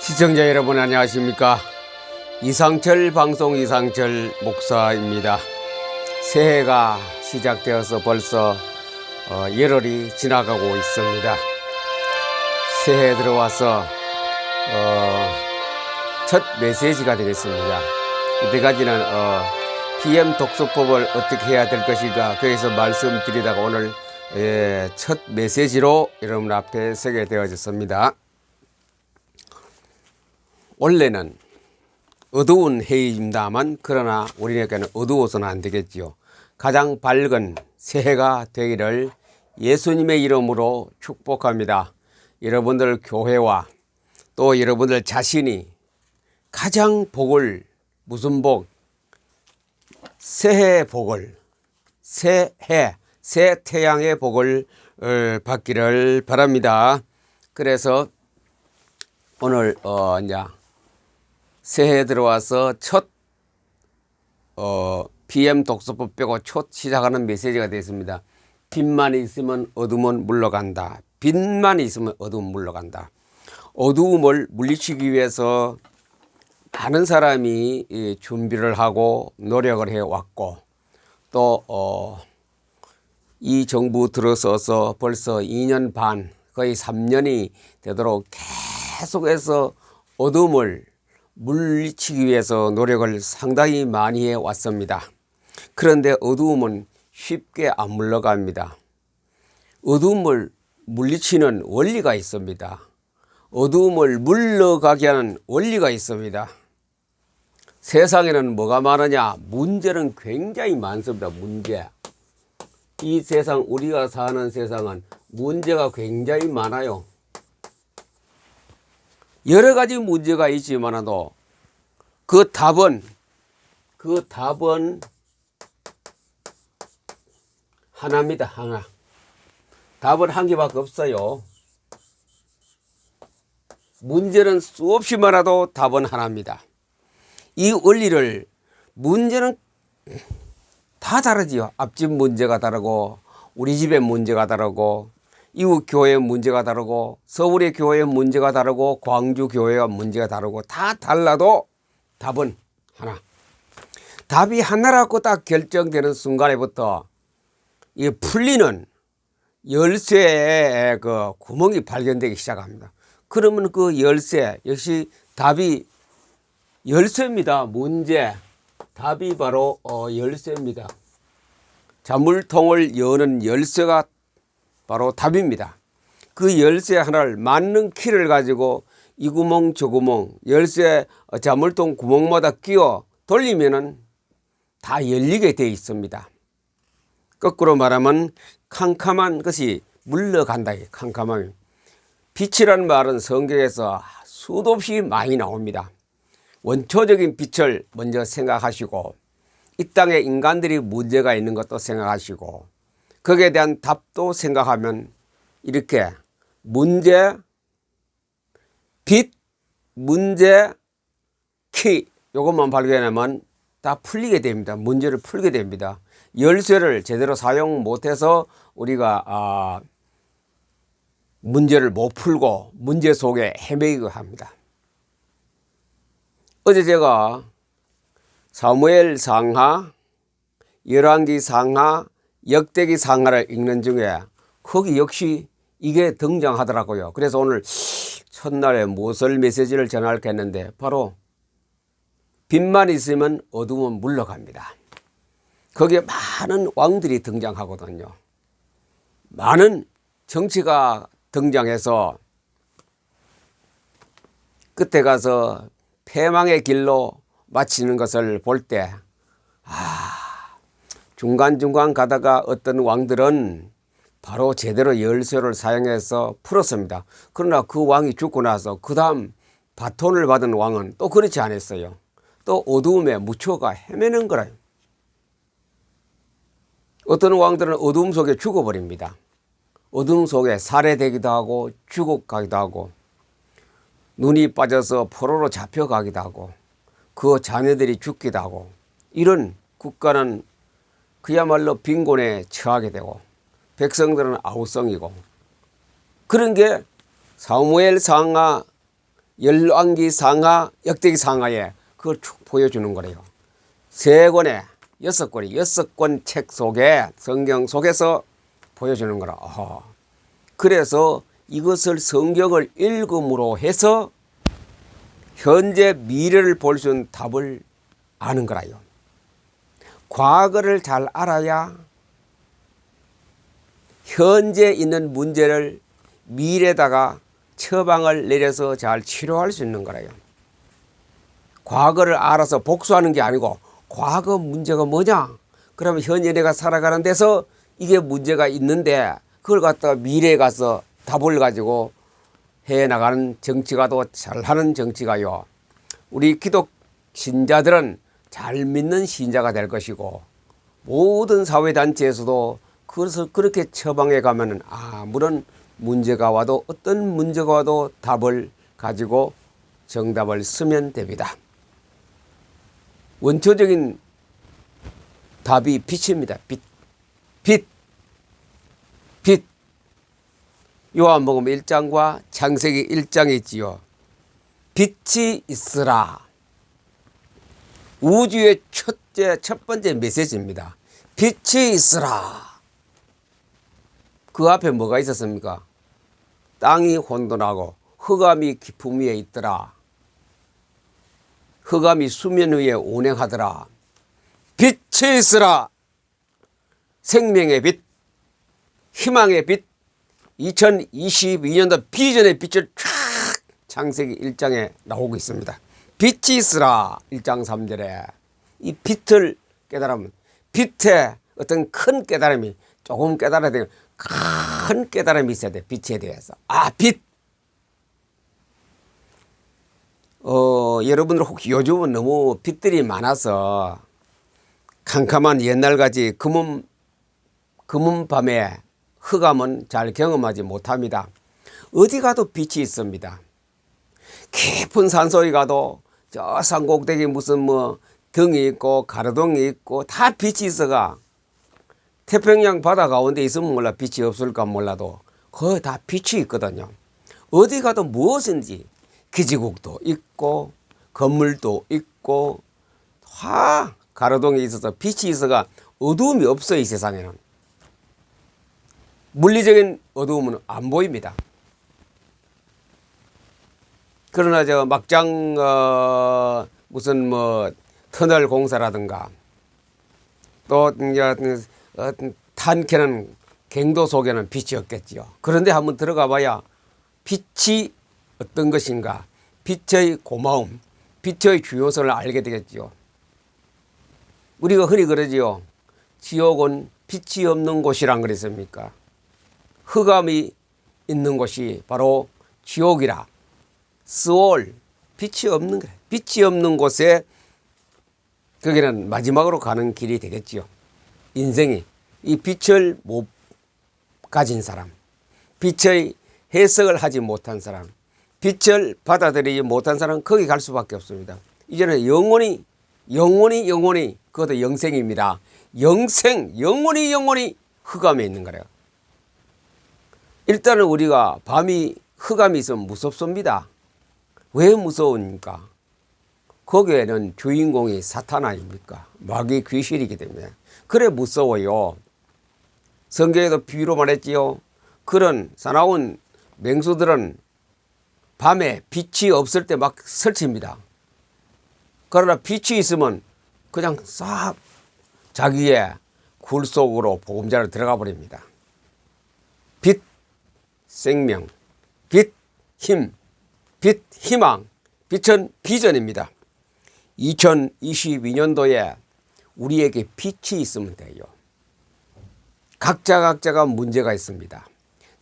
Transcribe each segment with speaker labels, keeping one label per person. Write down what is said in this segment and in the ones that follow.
Speaker 1: 시청자 여러분 안녕하십니까. 이상철 방송 이상철 목사입니다. 새해가 시작되어서 벌써 열흘이 지나가고 있습니다. 새해 들어와서 첫 메시지가 되겠습니다. 이때까지는 PM 독서법을 어떻게 해야 될 것인가 거기서 말씀드리다가 오늘 첫 메시지로 여러분 앞에 서게 되어졌습니다. 원래는 어두운 해입니다만 그러나 우리에게는 어두워서는 안 되겠지요. 가장 밝은 새해가 되기를 예수님의 이름으로 축복합니다. 여러분들 교회와 또 여러분들 자신이 가장 복을, 무슨 복? 새해 복을, 새해, 새 태양의 복을 받기를 바랍니다. 그래서 오늘 이제 새해 들어와서 첫 PM 독서법 빼고 첫 시작하는 메시지가 되었습니다. 빛만 있으면 어둠은 물러간다. 빛만 있으면 어둠은 물러간다. 어두움을 물리치기 위해서 많은 사람이 준비를 하고 노력을 해왔고 또 이 정부 들어서서 벌써 2년 반 거의 3년이 되도록 계속해서 어둠을 물리치기 위해서 노력을 상당히 많이 해왔습니다. 그런데 어두움은 쉽게 안 물러갑니다. 어두움을 물리치는 원리가 있습니다. 어두움을 물러가게 하는 원리가 있습니다. 세상에는 뭐가 많으냐? 문제는 굉장히 많습니다. 문제. 이 세상, 우리가 사는 세상은 문제가 굉장히 많아요. 여러 가지 문제가 있지만도 그 답은 하나입니다. 하나. 답은 한 개밖에 없어요. 문제는 수없이 많아도 답은 하나입니다. 이 원리를 문제는 다 다르지요. 앞집 문제가 다르고 우리 집의 문제가 다르고 이웃 교회의 문제가 다르고 서울의 교회의 문제가 다르고 광주 교회의 문제가 다르고 다 달라도 답은 하나. 답이 하나라고 딱 결정되는 순간에부터 이 풀리는 열쇠의 그 구멍이 발견되기 시작합니다. 그러면 그 열쇠 역시 답이 열쇠입니다. 문제 답이 바로 열쇠입니다. 자물통을 여는 열쇠가 바로 답입니다. 그 열쇠 하나를 맞는 키를 가지고 이 구멍 저 구멍 열쇠 자물통 구멍마다 끼워 돌리면은 다 열리게 되어 있습니다. 거꾸로 말하면 캄캄한 것이 물러간다. 캄캄함. 빛이라는 말은 성경에서 수도 없이 많이 나옵니다. 원초적인 빛을 먼저 생각하시고 이 땅에 인간들이 문제가 있는 것도 생각하시고 거기에 대한 답도 생각하면 이렇게 문제, 빛, 문제, 키 이것만 발견하면 다 풀리게 됩니다. 문제를 풀게 됩니다. 열쇠를 제대로 사용 못해서 우리가 문제를 못 풀고 문제 속에 헤매이고 합니다. 어제 제가 사무엘 상하, 열왕기 상하, 역대기 상하를 읽는 중에 거기 역시 이게 등장하더라고요. 그래서 오늘 첫날에 무엇을 메시지를 전할까 했는데 바로 빛만 있으면 어둠은 물러갑니다. 거기에 많은 왕들이 등장하거든요. 많은 정치가 등장해서 끝에 가서 패망의 길로 마치는 것을 볼 때 중간중간 가다가 어떤 왕들은 바로 제대로 열쇠를 사용해서 풀었습니다. 그러나 그 왕이 죽고 나서 그 다음 바톤을 받은 왕은 또 그렇지 않았어요. 또 어두움에 묻혀가 헤매는 거라요. 어떤 왕들은 어두움 속에 죽어버립니다. 어두움 속에 살해되기도 하고 죽어가기도 하고 눈이 빠져서 포로로 잡혀가기도 하고 그 자녀들이 죽기도 하고 이런 국가는 그야말로 빈곤에 처하게 되고 백성들은 아우성이고 그런 게 사무엘 상하 열왕기 상하, 역대기 상하에 그걸 쭉 보여주는 거래요. 세 권의 여섯 권 책 속에 성경 속에서 보여주는 거라. 그래서 이것을 성경을 읽음으로 해서 현재 미래를 볼 수 있는 답을 아는 거라요. 과거를 잘 알아야 현재 있는 문제를 미래에다가 처방을 내려서 잘 치료할 수 있는 거라요. 과거를 알아서 복수하는 게 아니고 과거 문제가 뭐냐? 그러면 현재 내가 살아가는 데서 이게 문제가 있는데 그걸 갖다가 미래에 가서 답을 가지고 해나가는 정치가도 잘하는 정치가요. 우리 기독 신자들은 잘 믿는 신자가 될 것이고 모든 사회단체에서도 그것을 그렇게 처방해 가면은 아무런 문제가 와도 어떤 문제가 와도 답을 가지고 정답을 쓰면 됩니다. 원초적인 답이 빛입니다. 빛. 요한복음 1장과 창세기 1장에 있지요. 빛이 있으라. 우주의 첫 번째 메시지입니다. 빛이 있으라. 그 앞에 뭐가 있었습니까? 땅이 혼돈하고 흑암이 깊음 위에 있더라. 흑암이 수면 위에 운행하더라. 빛이 있으라. 생명의 빛, 희망의 빛, 2022년도 비전의 빛을 쫙 창세기 1장에 나오고 있습니다. 빛이 있으라. 1장 3절에 이 빛을 깨달으면 빛에 어떤 큰 깨달음이 조금 깨달아야 되는 큰 깨달음이 있어야 돼. 빛에 대해서. 빛. 여러분들 혹시 요즘은 너무 빛들이 많아서 캄캄한 옛날같이 검은 밤에 흑암은 잘 경험하지 못합니다. 어디 가도 빛이 있습니다. 깊은 산속에 가도 저 산꼭대기 무슨 등이 있고 가로등이 있고 다 빛이 있어가 태평양 바다 가운데 있으면 몰라 빛이 없을까 몰라도 거의 다 빛이 있거든요. 어디 가도 무엇인지 기지국도 있고 건물도 있고 다 가로등이 있어서 빛이 있어가 어두움이 없어요. 이 세상에는. 물리적인 어두움은 안 보입니다. 그러나 저 막장 무슨 터널 공사라든가 또 탄캐는 갱도 속에는 빛이 없겠지요. 그런데 한번 들어가 봐야 빛이 어떤 것인가, 빛의 고마움, 빛의 중요성을 알게 되겠지요. 우리가 흔히 그러지요. 지옥은 빛이 없는 곳이란 그랬습니까? 흑암이 있는 곳이 바로 지옥이라. 스올, 빛이 없는 거예요. 빛이 없는 곳에 거기는 마지막으로 가는 길이 되겠지요. 인생이 이 빛을 못 가진 사람, 빛의 해석을 하지 못한 사람, 빛을 받아들이지 못한 사람은 거기 갈 수밖에 없습니다. 이제는 영원히 그것도 영생입니다. 영원히 흑암에 있는 거래요. 일단은 우리가 밤이 흑암이 있으면 무섭습니다. 왜 무서우니까? 거기에는 주인공이 사탄 아닙니까? 마귀 귀신이기 때문에. 그래 무서워요. 성경에도 비유로 말했지요. 그런 사나운 맹수들은 밤에 빛이 없을 때 막 설칩니다. 그러나 빛이 있으면 그냥 싹 자기의 굴 속으로 보금자로 들어가 버립니다. 빛, 생명, 빛, 힘, 빛, 희망, 빛은 비전입니다. 2022년도에 우리에게 빛이 있으면 돼요. 각자가 문제가 있습니다.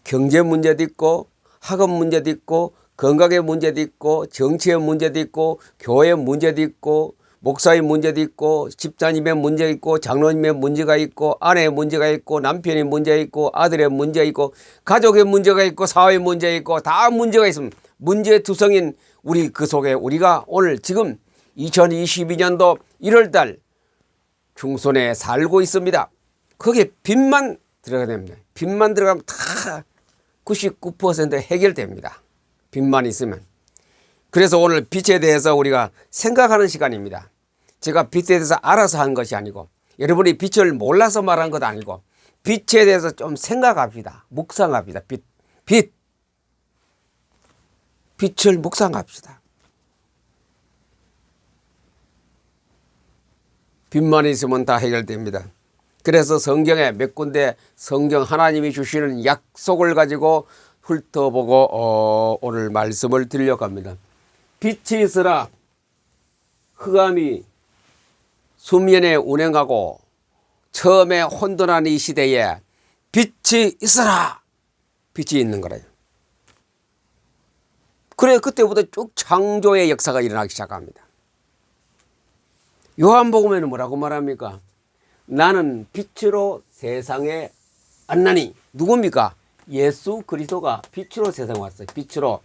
Speaker 1: 경제 문제도 있고 학업 문제도 있고 건강의 문제도 있고 정치의 문제도 있고 교회의 문제도 있고 목사의 문제도 있고 집사님의 문제가 있고 장로님의 문제가 있고 아내의 문제가 있고 남편의 문제가 있고 아들의 문제가 있고 가족의 문제가 있고 사회의 문제가 있고 다 문제가 있습니다. 문제투성인 우리 그 속에 우리가 오늘 지금 2022년도 1월달 중순에 살고 있습니다. 거기에 빛만 들어가야 됩니다. 빛만 들어가면 다 99% 해결됩니다. 빛만 있으면. 그래서 오늘 빛에 대해서 우리가 생각하는 시간입니다. 제가 빛에 대해서 알아서 한 것이 아니고 여러분이 빛을 몰라서 말한 것도 아니고 빛에 대해서 좀 생각합시다. 묵상합시다. 빛을 묵상합시다. 빛만 있으면 다 해결됩니다. 그래서 성경에 몇 군데 성경 하나님이 주시는 약속을 가지고 훑어보고 오늘 말씀을 드리려고 합니다. 빛이 있으라 흑암이 수면에 운행하고 처음에 혼돈한 이 시대에 빛이 있으라 빛이 있는 거래요. 그래 그때부터 쭉 창조의 역사가 일어나기 시작합니다. 요한복음에는 뭐라고 말합니까? 나는 빛으로 세상에 왔나니. 누굽니까? 예수 그리스도가 빛으로 세상에 왔어요. 빛으로.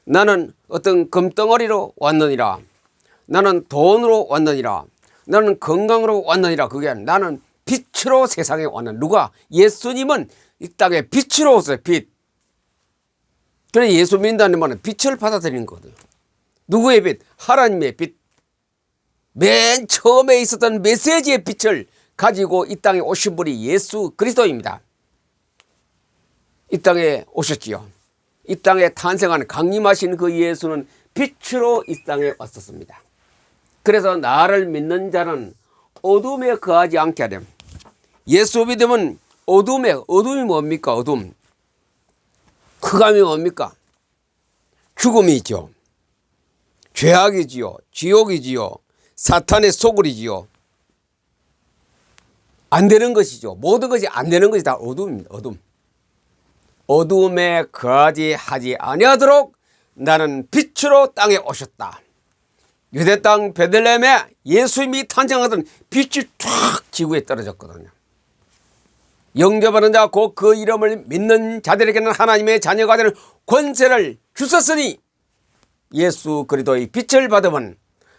Speaker 1: 나는 어떤 금덩어리로 왔느니라. 나는 돈으로 왔느니라. 나는 건강으로 왔느니라. 그게 나는 빛으로 세상에 왔는. 누가? 예수님은 이 땅에 빛으로 오세요. 빛. 그래 예수 믿는다는 말은 빛을 받아들이는 거거든요. 누구의 빛? 하나님의 빛. 맨 처음에 있었던 메시지의 빛을 가지고 이 땅에 오신 분이 예수 그리스도입니다. 이 땅에 오셨지요. 이 땅에 탄생한 강림하신 그 예수는 빛으로 이 땅에 왔었습니다. 그래서 나를 믿는 자는 어둠에 거하지 않게 하렴. 예수 믿으면 어둠이 뭡니까? 어둠. 흑암이 뭡니까? 죽음이죠. 죄악이지요. 지옥이지요. 사탄의 소굴이지요. 안 되는 것이죠. 모든 것이 안 되는 것이 다 어둠입니다. 어둠. 어둠에 거하지 하지 아니하도록 나는 빛으로 땅에 오셨다. 유대 땅 베들레헴에 예수님이 탄생하던 빛이 쫙 지구에 떨어졌거든요. 영접하는 자 곧 그 이름을 믿는 자들에게는 하나님의 자녀가 되는 권세를 주셨으니 예수 그리스도의 빛을 받으면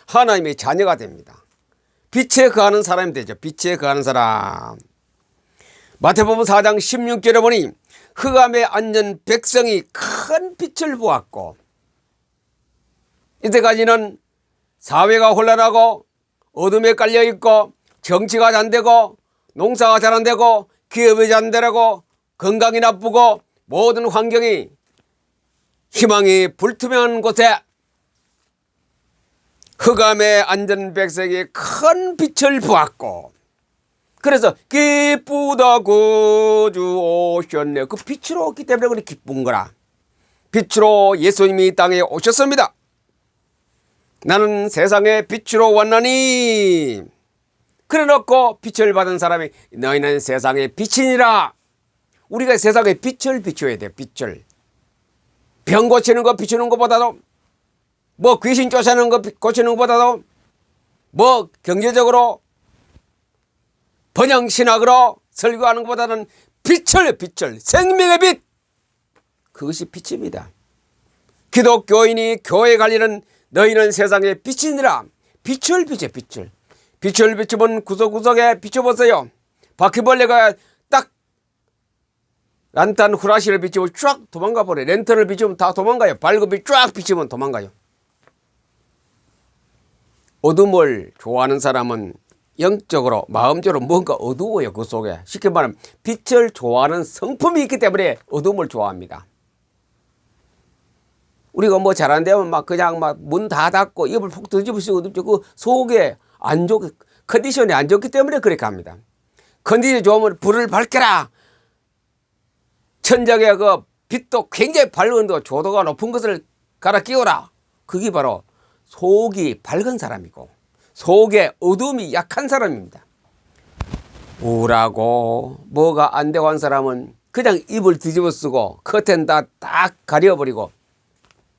Speaker 1: 하나님의 자녀가 됩니다. 빛에 거하는 사람이 되죠. 빛에 거하는 사람. 마태복음 4장 16절에 보니 흑암에 앉은 백성이 큰 빛을 보았고, 이때까지는 사회가 혼란하고 어둠에 깔려있고 정치가 잘 안되고 농사가 잘 안되고 기업이 잘 안되고 건강이 나쁘고 모든 환경이 희망이 불투명한 곳에 흑암에 앉은 백성이 큰 빛을 보았고, 그래서 기쁘다 구주 오셨네. 그 빛으로 왔기 때문에 그렇게 기쁜 거라. 빛으로 예수님이 땅에 오셨습니다. 나는 세상에 빛으로 왔나니. 그래 놓고 빛을 받은 사람이 너희는 세상의 빛이니라. 우리가 세상에 빛을 비춰야 돼요. 빛을. 병 고치는 거 비추는 것보다도, 뭐 귀신 쫓아내는 거 고치는 것보다도, 뭐 경제적으로 번영신학으로 설교하는 것보다는 빛을 생명의 빛, 그것이 빛입니다. 기독교인이 교회 갈 일은 너희는 세상의 빛이니라. 빛을 비춰. 빛을 비추면 구석구석에 비춰보세요. 바퀴벌레가 딱 란탄 후라시를 비추면 쫙 도망가 버려요. 랜턴을 비추면 다 도망가요. 발급이 쫙 비추면 도망가요. 어둠을 좋아하는 사람은 영적으로 마음적으로 뭔가 어두워요. 그 속에. 쉽게 말하면 빛을 좋아하는 성품이 있기 때문에 어둠을 좋아합니다. 우리가 뭐 잘 안 되면 막 그냥 막 문 다 닫고 입을 푹 뒤집으시고 그 속에 안 좋게 컨디션이 안 좋기 때문에 그렇게 합니다. 컨디션이 좋으면 불을 밝혀라. 천장에 그 빛도 굉장히 밝은데 조도가 높은 것을 갈아 끼워라. 그게 바로 속이 밝은 사람이고 속에 어둠이 약한 사람입니다. 우울하고 뭐가 안 되고 한 사람은 그냥 입을 뒤집어 쓰고 커튼 다 딱 가려버리고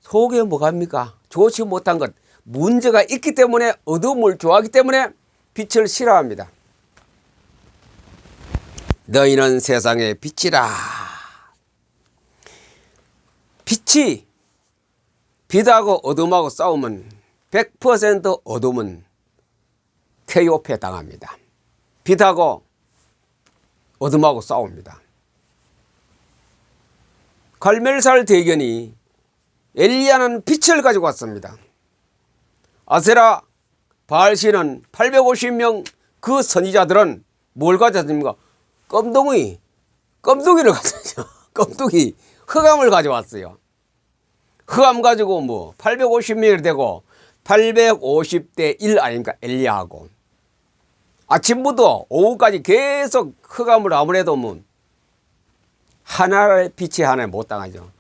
Speaker 1: 속에 뭐가 합니까? 좋지 못한 것, 문제가 있기 때문에 어둠을 좋아하기 때문에 빛을 싫어합니다. 너희는 세상의 빛이라. 빛이 빛하고 어둠하고 싸우면 100% 어둠은 KO패 당합니다. 빛하고 어둠하고 싸웁니다. 갈멜살 대견이 엘리야는 빛을 가지고 왔습니다. 아세라 바알신은 850명 그 선지자들은 뭘 가져왔습니까? 껌둥이를 가져왔죠. 껌둥이 흑암을 가져왔어요. 흑암 가지고 뭐 850명이 되고 850대 1 아닙니까? 엘리야하고 아침부터 오후까지 계속 흑암을 아무래도 뭐 하나의 빛이 하나에 못 당하죠.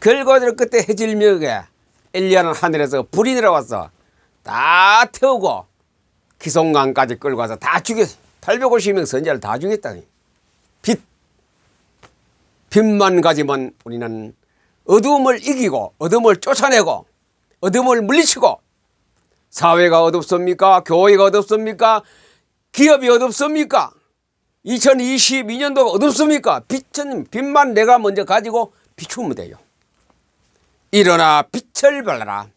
Speaker 1: 결과적으로 그때 해질녘에 엘리야는 하늘에서 불이 내려와서 다 태우고 기송강까지 끌고 와서 다 죽였어요. 850명 선지자를 다 죽였다니. 빛만 가지면 우리는 어두움을 이기고 어둠을 쫓아내고 어둠을 물리치고 사회가 어둡습니까? 교회가 어둡습니까? 기업이 어둡습니까? 2022년도가 어둡습니까? 빛만 내가 먼저 가지고 비추면 돼요. 일어나 빛을 발라라.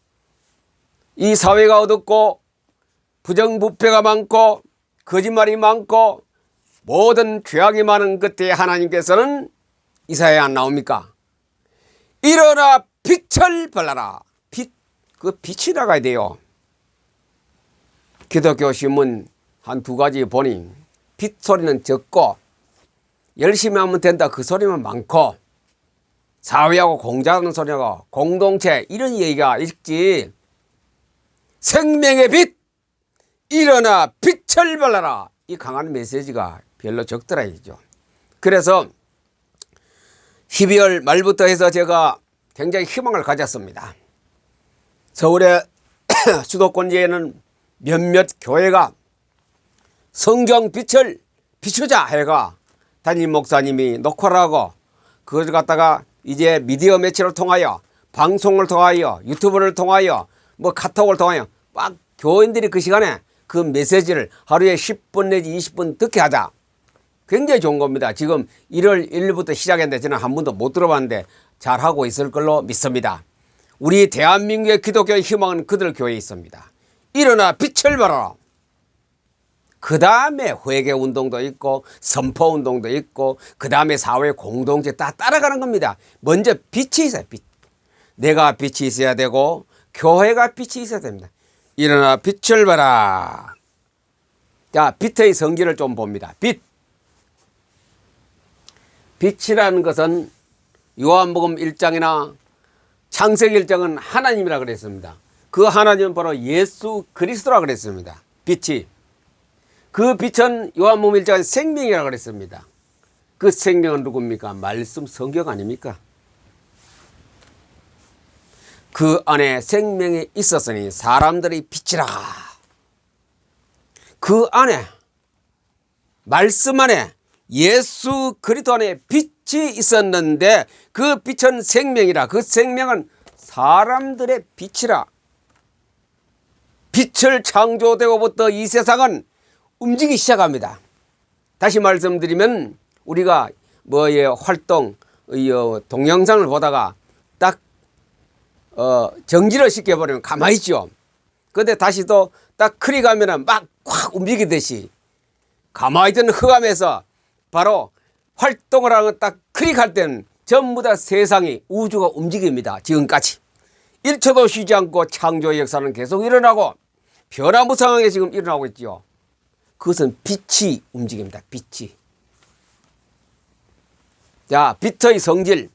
Speaker 1: 이 사회가 어둡고 부정부패가 많고 거짓말이 많고 모든 죄악이 많은 그때 하나님께서는 이사야에 안 나옵니까? 일어나 빛을 발라라. 그 빛이 나가야 돼요. 기독교 신문 한 2가지 보니 빛 소리는 적고 열심히 하면 된다 그 소리만 많고 사회하고 공자하는 소리하고 공동체 이런 얘기가 있지. 생명의 빛 일어나 빛을 발라라. 이 강한 메시지가 별로 적더라 이죠. 그래서 12월 말부터 해서 제가 굉장히 희망을 가졌습니다. 서울의 수도권지에는 몇몇 교회가 성경 빛을 비추자 해가 담임 목사님이 녹화를 하고 그걸 갖다가 이제 미디어 매체를 통하여 방송을 통하여 유튜브를 통하여 뭐 카톡을 통하여 막 교인들이 그 시간에 그 메시지를 하루에 10분 내지 20분 듣게 하자. 굉장히 좋은 겁니다. 지금 1월 1일부터 시작했는데 저는 한 번도 못 들어봤는데 잘하고 있을 걸로 믿습니다. 우리 대한민국의 기독교의 희망은 그들 교회에 있습니다. 일어나 빛을 발하라. 그 다음에 회개운동도 있고 선포운동도 있고 그 다음에 사회 공동체 다 따라가는 겁니다. 먼저 빛이 있어야 빛. 내가 빛이 있어야 되고 교회가 빛이 있어야 됩니다. 일어나 빛을 발하. 자, 빛의 성질을 좀 봅니다. 빛이라는 것은 요한복음 1장이나 창세기 1장은 하나님이라 그랬습니다. 그 하나님은 바로 예수 그리스도라 그랬습니다. 빛이. 그 빛은 요한복음 1장은 생명이라 그랬습니다. 그 생명은 누굽니까? 말씀 성경 아닙니까? 그 안에 생명이 있었으니 사람들이 빛이라. 그 안에 말씀 안에 예수 그리스도 안에 빛이 있었는데 그 빛은 생명이라. 그 생명은 사람들의 빛이라. 빛을 창조되고부터 이 세상은 움직이기 시작합니다. 다시 말씀드리면 우리가 활동 동영상을 보다가 딱 정지를 시켜버리면 가만히 있죠. 근데 다시 또 딱 클릭하면 막 확 움직이듯이 가만히 있던 흑암에서 바로 활동을 하고 딱 클릭할 때는 전부 다 세상이 우주가 움직입니다. 지금까지 1초도 쉬지 않고 창조의 역사는 계속 일어나고 변화무쌍하게 지금 일어나고 있죠. 그것은 빛이 움직입니다. 빛이. 자, 빛의 성질.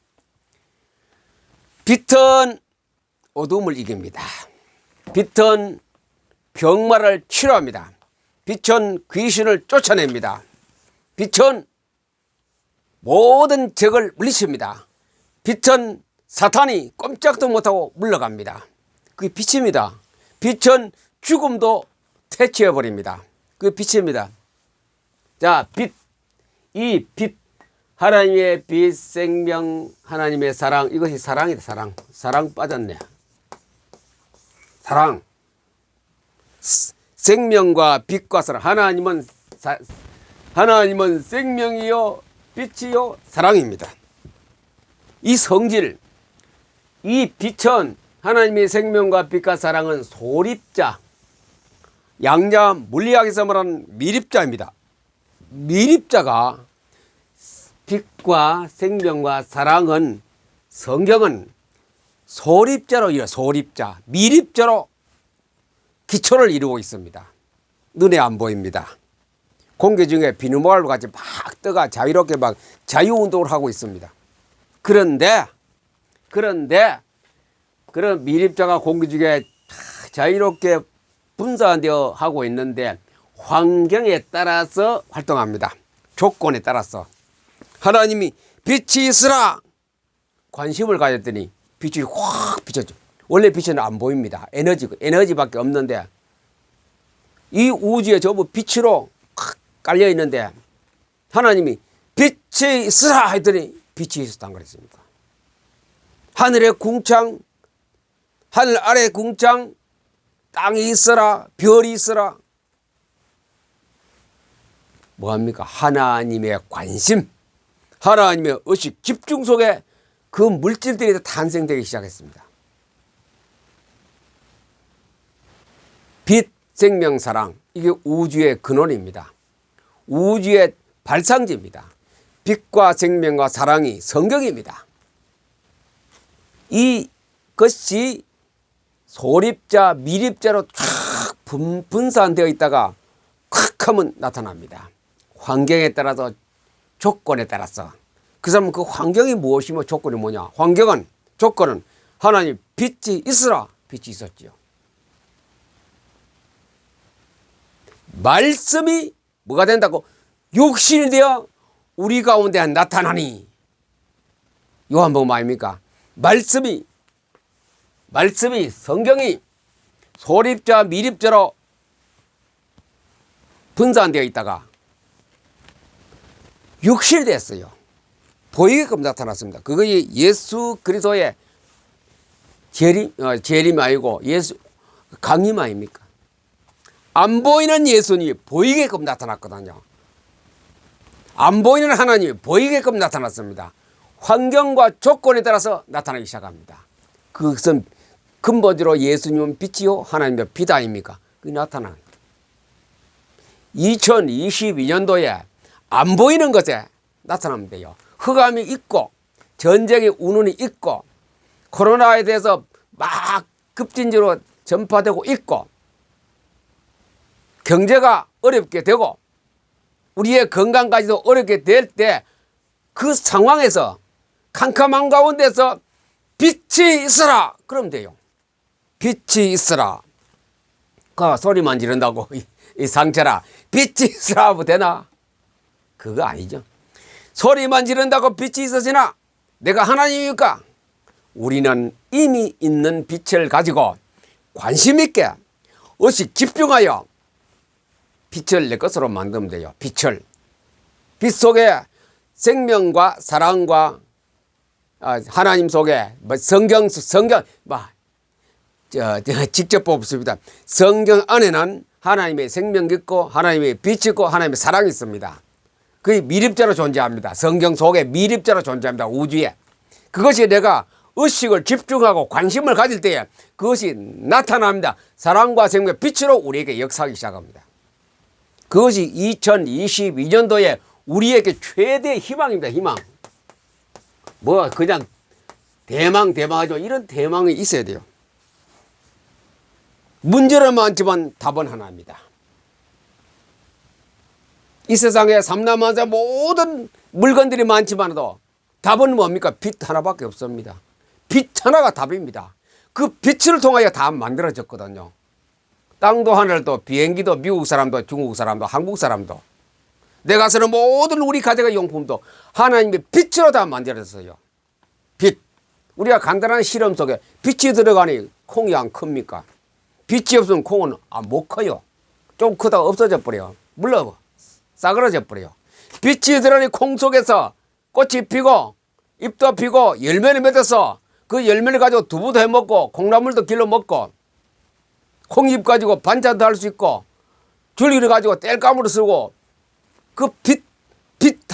Speaker 1: 빛은 어둠을 이깁니다. 빛은 병마를 치료합니다. 빛은 귀신을 쫓아냅니다. 빛은 모든 적을 물리칩니다. 빛은 사탄이 꼼짝도 못하고 물러갑니다. 그게 빛입니다. 빛은 죽음도 퇴치해버립니다. 그게 빛입니다. 자, 빛. 이 빛. 하나님의 빛, 생명, 하나님의 사랑. 이것이 사랑이다. 사랑. 사랑 빠졌네. 사랑. 생명과 빛과 사랑. 하나님은 생명이요 빛이요 사랑입니다. 이 성질, 이 빛은 하나님의 생명과 빛과 사랑은 소립자, 양자 물리학에서 말하는 미립자입니다. 미립자가 빛과 생명과 사랑은 성경은 소립자, 미립자로 기초를 이루고 있습니다. 눈에 안 보입니다. 공기 중에 비누모알과 같이 막 떠가 자유롭게 막 자유운동을 하고 있습니다. 그런데 그런 미립자가 공기 중에 자유롭게 분산되어 하고 있는데 환경에 따라서 활동합니다. 조건에 따라서. 하나님이 빛이 있으라 관심을 가졌더니 빛이 확 비쳤죠. 원래 빛은 안 보입니다. 에너지밖에 없는데 이 우주에 전부 빛으로 확 깔려 있는데 하나님이 빛이 있으라 했더니 빛이 있었다는 그랬습니다. 하늘에 궁창, 하늘 아래 궁창, 땅이 있어라, 별이 있어라. 뭐합니까? 하나님의 관심, 하나님의 의식, 집중 속에 그 물질들이 탄생되기 시작했습니다. 빛, 생명, 사랑, 이게 우주의 근원입니다. 우주의 발상지입니다. 빛과 생명과 사랑이 성경입니다. 이것이 소립자, 미립자로 쫙 분산되어 있다가 콱 하면 나타납니다. 환경에 따라서, 조건에 따라서. 그 사람은 그 환경이 무엇이며 조건이 뭐냐? 환경은, 조건은 하나님 빛이 있으라, 빛이 있었지요. 말씀이 뭐가 된다고? 육신이 되어 우리 가운데 나타나니. 요한복음 아닙니까? 말씀이 성경이 소립자, 미립자로 분산되어 있다가 육신이 됐어요. 보이게끔 나타났습니다. 그것이 예수 그리스도의 재림 아니고 예수 강림 아닙니까? 안 보이는 예수님이 보이게끔 나타났거든요. 안 보이는 하나님이 보이게끔 나타났습니다. 환경과 조건에 따라서 나타나기 시작합니다. 그것은 근본적으로 예수님은 빛이요 하나님의 빛 아닙니까? 그게 나타나는 2022년도에 안 보이는 것에 나타나면 돼요. 흑암이 있고 전쟁의 운운이 있고 코로나에 대해서 막 급진적으로 전파되고 있고 경제가 어렵게 되고 우리의 건강까지도 어렵게 될 때 그 상황에서 캄캄한 가운데서 빛이 있으라 그러면 돼요. 빛이 있으라. 그 소리만 지른다고 이 상처라 빛이 있으라 하면 되나? 그거 아니죠. 소리만 지른다고 빛이 있어지나? 내가 하나님이니까? 우리는 이미 있는 빛을 가지고 관심 있게 의식 집중하여 빛을 내 것으로 만들면 돼요. 빛을. 빛 속에 생명과 사랑과 하나님 속에 성경 직접 뽑습니다. 성경 안에는 하나님의 생명이 있고 하나님의 빛이 있고 하나님의 사랑이 있습니다. 그게 미립자로 존재합니다. 성경 속에 미립자로 존재합니다. 우주에. 그것이 내가 의식을 집중하고 관심을 가질 때에 그것이 나타납니다. 사랑과 생명의 빛으로 우리에게 역사하기 시작합니다. 그것이 2022년도에 우리에게 최대의 희망입니다. 희망. 뭐 그냥 대망하죠. 이런 대망이 있어야 돼요. 문제는 많지만 답은 하나입니다. 이 세상에 삼라만사 모든 물건들이 많지만도 답은 뭡니까? 빛 하나밖에 없습니다. 빛 하나가 답입니다. 그 빛을 통하여 다 만들어졌거든요. 땅도 하늘도 비행기도 미국 사람도 중국 사람도 한국 사람도 내가 쓰는 모든 우리 가정의 용품도 하나님의 빛으로 다 만들어졌어요. 빛. 우리가 간단한 실험 속에 빛이 들어가니 콩이 안 큽니까? 빛이 없으면 콩은 못 커요. 좀 크다가 없어져 버려요. 물러 싸그러져 버려요. 빛이 들어가니 콩 속에서 꽃이 피고 잎도 피고 열매를 맺어서 그 열매를 가지고 두부도 해먹고 콩나물도 길러 먹고 콩잎 가지고 반찬도 할 수 있고 줄기를 가지고 땔감으로 쓰고 그 빛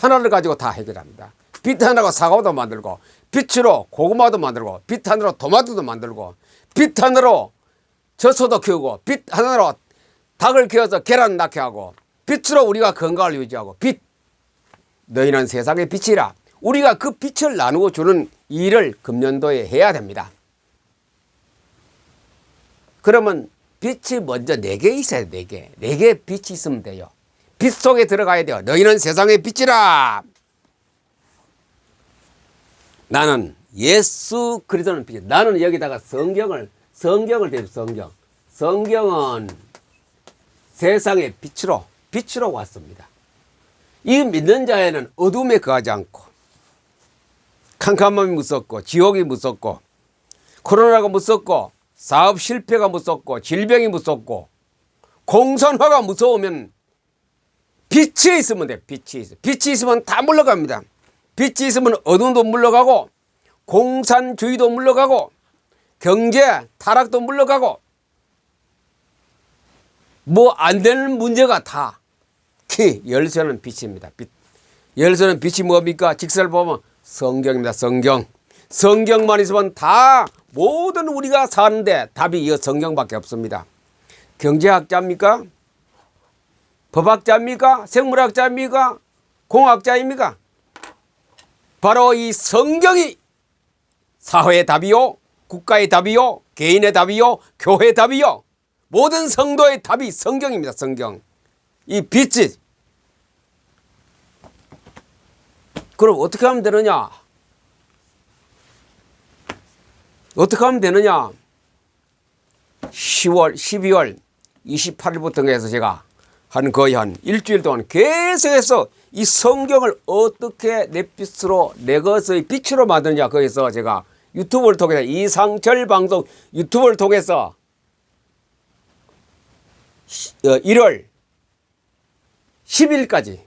Speaker 1: 하나를 가지고 다 해결합니다. 빛 하나가 사과도 만들고 빛으로 고구마도 만들고 빛 하나로 토마토도 만들고 빛 하나로 젖소도 키우고 빛 하나로 닭을 키워서 계란 낳게 하고 빛으로 우리가 건강을 유지하고 빛. 너희는 세상의 빛이라. 우리가 그 빛을 나누어 주는 일을 금년도에 해야 됩니다. 그러면 빛이 먼저 4개 있어야 돼. 4개. 4개 빛이 있으면 돼요. 빛 속에 들어가야 돼요. 너희는 세상의 빛이라. 나는 예수 그리스도는 빛. 나는 여기다가 성경을 대고 성경은 세상의 빛으로 왔습니다. 이 믿는 자에는 어둠에 거하지 않고 캄캄함이 무섭고 지옥이 무섭고 코로나가 무섭고 사업 실패가 무섭고 질병이 무섭고 공산화가 무서우면 빛이 있으면 돼. 빛이 있으면 다 물러갑니다. 빛이 있으면 어둠도 물러가고 공산주의도 물러가고 경제 타락도 물러가고 뭐 안 되는 문제가 다 열쇠는 빛입니다. 열쇠는 빛이 뭡니까? 직설 보면 성경입니다. 성경만 있으면 다 모든 우리가 사는데 답이 이 성경밖에 없습니다. 경제학자입니까? 법학자입니까? 생물학자입니까? 공학자입니까? 바로 이 성경이 사회의 답이요, 국가의 답이요, 개인의 답이요, 교회의 답이요, 모든 성도의 답이 성경입니다. 성경. 이 빛이. 그럼 어떻게 하면 되느냐? 어떻게 하면 되느냐? 12월 28일부터 해서 제가 거의 한 일주일 동안 계속해서 이 성경을 어떻게 내 빛으로 내 것의 빛으로 만드느냐, 거기서 제가 유튜브를 통해서 이상철 방송 유튜브를 통해서 1월 10일까지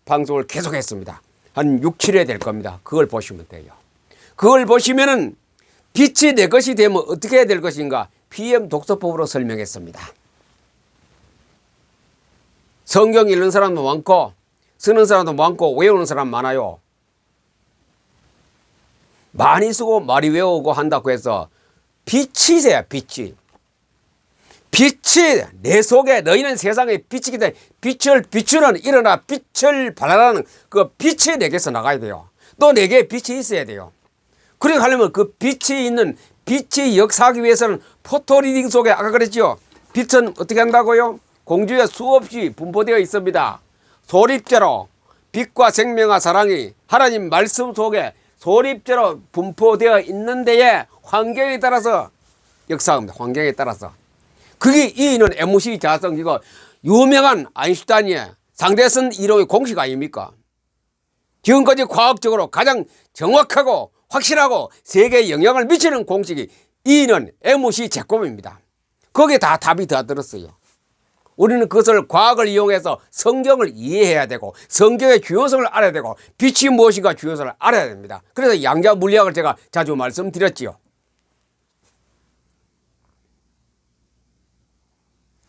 Speaker 1: 방송을 계속했습니다. 한 6, 7회 될 겁니다. 그걸 보시면 돼요. 그걸 보시면은 빛이 내 것이 되면 어떻게 해야 될 것인가 PM 독서법으로 설명했습니다. 성경 읽는 사람도 많고 쓰는 사람도 많고 외우는 사람 많아요. 많이 쓰고 많이 외우고 한다고 해서 빛이 있어야 빛이 내 속에 너희는 세상의 빛이기 때문에 빛을 비추는 일어나 빛을 발하라는 그 빛이 내게서 나가야 돼요. 또 내게 빛이 있어야 돼요. 그렇게 하려면 그 빛이 있는 빛이 역사하기 위해서는 포토리딩 속에 아까 그랬죠. 빛은 어떻게 한다고요? 공주에 수없이 분포되어 있습니다. 소립제로 빛과 생명과 사랑이 하나님 말씀 속에 소립제로 분포되어 있는 데에 환경에 따라서 역사합니다. 환경에 따라서. 그게 E는 MC 자성이고 유명한 아인슈타인의 상대성 이론의 공식 아닙니까? 지금까지 과학적으로 가장 정확하고 확실하고 세계에 영향을 미치는 공식이 E는 MC 제곱입니다. 거기에 다 답이 다 들었어요. 우리는 그것을 과학을 이용해서 성경을 이해해야 되고 성경의 주요성을 알아야 되고 빛이 무엇인가 주요성을 알아야 됩니다. 그래서 양자 물리학을 제가 자주 말씀드렸지요.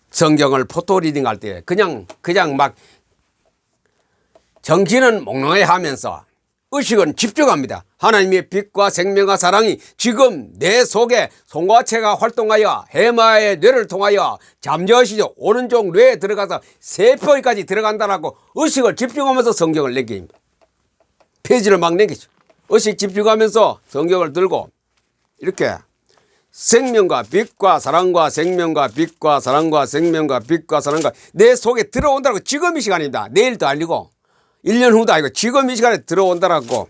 Speaker 1: 성경을 포토리딩 할 때 그냥 막 정신은 몽롱해 하면서 의식은 집중합니다. 하나님의 빛과 생명과 사랑이 지금 내 속에 송화체가 활동하여 해마의 뇌를 통하여 잠재의식 오른쪽 뇌에 들어가서 세포까지 들어간다라고 의식을 집중하면서 성경을 넘깁니다. 페이지를 막 넘기죠. 의식 집중하면서 성경을 들고 이렇게 생명과 빛과 사랑과 생명과 빛과 사랑과 생명과 빛과 사랑과 내 속에 들어온다고 지금 이 시간입니다. 내일도 아니고 1년 후도 아니고 지금 이 시간에 들어온다라고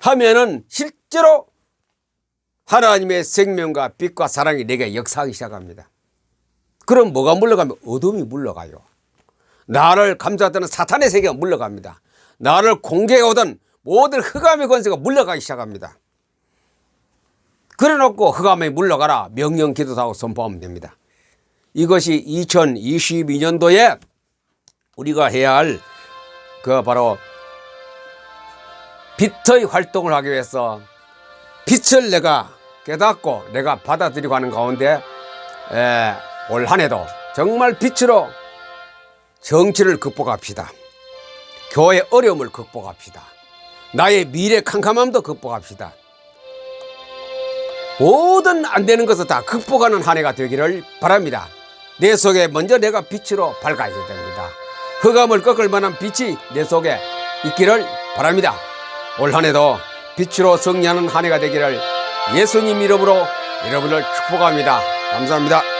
Speaker 1: 하면은 실제로 하나님의 생명과 빛과 사랑이 내게 역사하기 시작합니다. 그럼 뭐가 물러가면 어둠이 물러가요. 나를 감싸던 사탄의 세계가 물러갑니다. 나를 공개해 오던 모든 흑암의 권세가 물러가기 시작합니다. 그래놓고 흑암에 물러가라 명령 기도도 하고 선포하면 됩니다. 이것이 2022년도에 우리가 해야 할 그 바로 빛의 활동을 하기 위해서 빛을 내가 깨닫고 내가 받아들이고 하는 가운데 올 한 해도 정말 빛으로 정치를 극복합시다. 교회의 어려움을 극복합시다. 나의 미래 캄캄함도 극복합시다. 모든 안 되는 것을 다 극복하는 한 해가 되기를 바랍니다. 내 속에 먼저 내가 빛으로 밝아야 됩니다. 흑암을 꺾을 만한 빛이 내 속에 있기를 바랍니다. 올 한 해도 빛으로 승리하는 한 해가 되기를 예수님 이름으로 여러분을 축복합니다. 감사합니다.